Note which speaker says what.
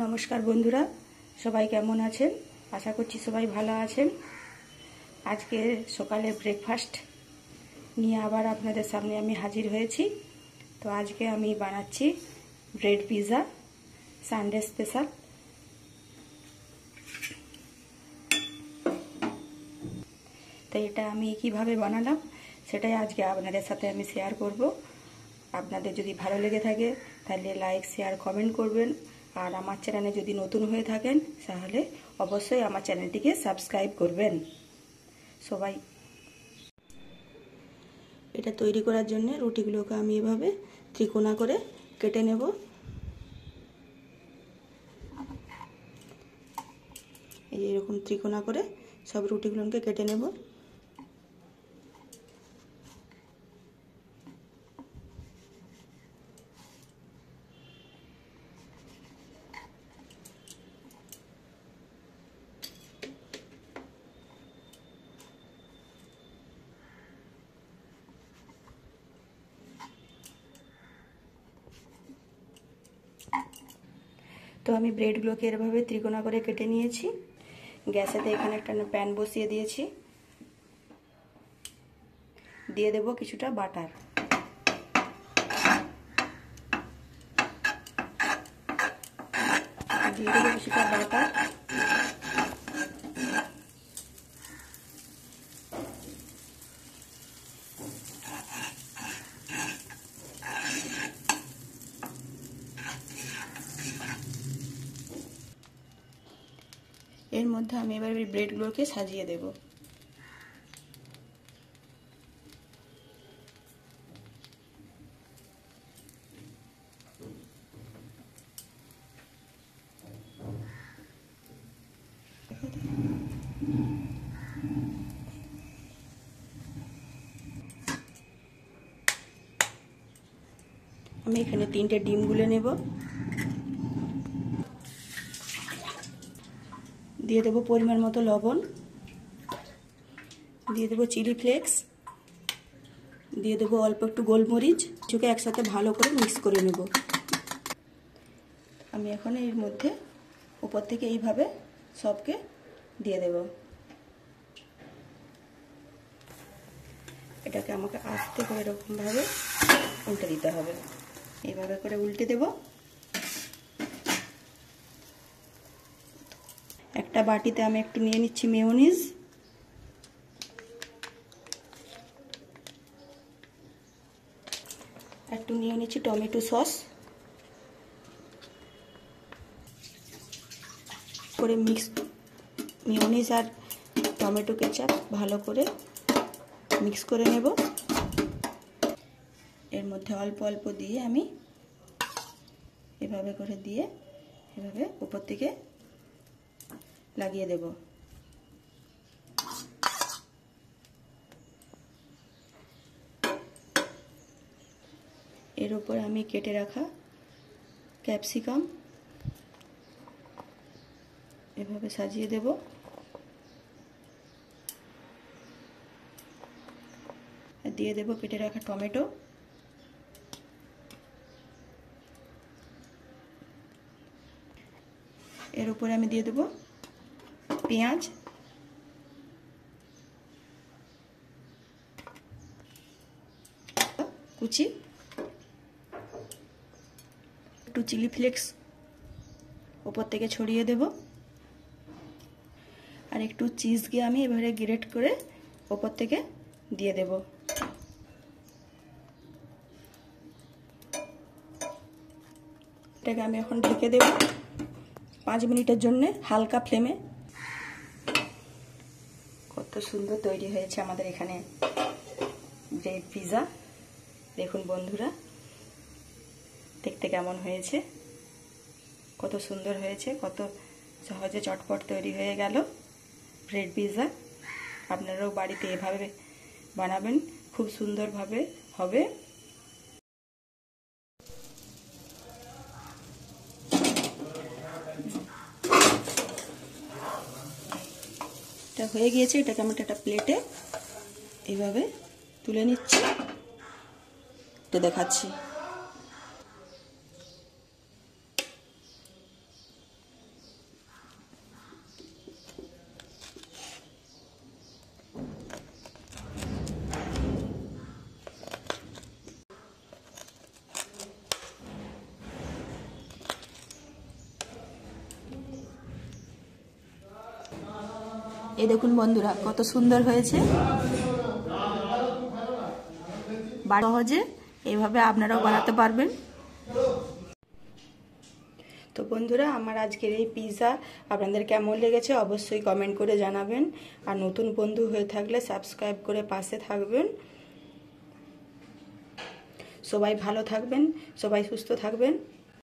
Speaker 1: নমস্কার বন্ধুরা, সবাই কেমন আছেন? আশা করছি সবাই ভালো আছেন। আজকে সকালে ব্রেকফাস্ট নিয়ে আবার আপনাদের সামনে আমি হাজির হয়েছি। তো আজকে আমি বানাচ্ছি ব্রেড পিৎজা, সানডে স্পেশাল। তো এটা আমি কিভাবে বানালাম সেটাই আজকে আপনাদের সাথে আমি শেয়ার করব। আপনাদের যদি ভালো লেগে থাকে তাহলে লাইক, শেয়ার, কমেন্ট করবেন। আর আমার চ্যানেলে যদি নতুন হয়ে থাকেন তাহলে অবশ্যই আমার চ্যানেলটিকে সাবস্ক্রাইব করবেন সবাই। এটা তৈরি করার জন্য রুটিগুলোকে আমি এভাবে ত্রিকোণা করে কেটে নেব। এই এরকম ত্রিকোণা করে সব রুটিগুলোকে কেটে নেব। তো আমি ব্রেডগুলোকে এভাবে ত্রিকোণা করে কেটে নিয়েছি। গ্যাসেতে এখানে একটা প্যান বসিয়ে দিয়েছি। দিয়ে দেব কিছুটা বাটার। দিয়ে দেব কিছুটা বাটার। এর মধ্যে আমি এবার এই ব্রেডগুলোকে সাজিয়ে দেব। আমি এখানে 3টে ডিম গুলে নেব। দিয়ে দেবো পরিমাণ মতো লবণ, দিয়ে দেবো চিলি ফ্লেক্স, দিয়ে দেবো অল্প একটু গোলমরিচ। কিছুকে একসাথে ভালো করে মিক্স করে নেব। আমি এখন এর মধ্যে উপর থেকে এইভাবে সবকে দিয়ে দেব। এটাকে আমাকে আস্তে করে এরকমভাবে উল্টে দিতে হবে। এইভাবে করে উল্টে দেব। একটা বাটিতে আমি একটু নিয়ে নিচ্ছি মেয়োনিজ। একটু নিয়ে নিচ্ছি টমেটো সস। করে মেয়োনিজ আর টমেটো কেচাপ ভালো করে মিক্স করে নেব। এর মধ্যে অল্প অল্প দিয়ে আমি এভাবে করে দিয়ে এভাবে উপর থেকে লাগিয়ে দেব। এর উপর আমি কেটে রাখা ক্যাপসিকাম এভাবে সাজিয়ে দেব। দিয়ে দেব কেটে রাখা টমেটো। এর উপরে আমি দিয়ে দেব পেঁয়াজ, কুচি, একটু চিলি ফ্লেক্স উপর থেকে ছড়িয়ে দেব। আর একটু চিজকে আমি এবারে গ্রেট করে উপর থেকে দিয়ে দেব। এটাকে আমি এখন ঢেকে দেব 5 মিনিটের জন্য হালকা ফ্লেমে। কত সুন্দর তৈরি হয়েছে আমাদের এখানে ব্রেড পিৎজা। দেখুন বন্ধুরা, দেখতে কেমন হয়েছে, কত সুন্দর হয়েছে, কত সহজে চটপট তৈরি হয়ে গেল ব্রেড পিৎজা। আপনারাও বাড়িতে এভাবে বানাবেন, খুব সুন্দরভাবে হবে। এটা হয়ে গিয়েছে। এটাকে আমি একটা প্লেটে এইভাবে তুলে নিচ্ছি, এটা দেখাচ্ছি। এই দেখুন বন্ধুরা কত সুন্দর হয়েছে। সহজে এইভাবে আপনারাও বানাতে পারবেন। তো বন্ধুরা, আমার আজকের এই পিৎজা আপনাদের কেমন লেগেছে অবশ্যই কমেন্ট করে জানাবেন। আর নতুন বন্ধু হয়ে থাকলে সাবস্ক্রাইব করে পাশে থাকবেন। সবাই ভালো থাকবেন, সবাই সুস্থ থাকবেন।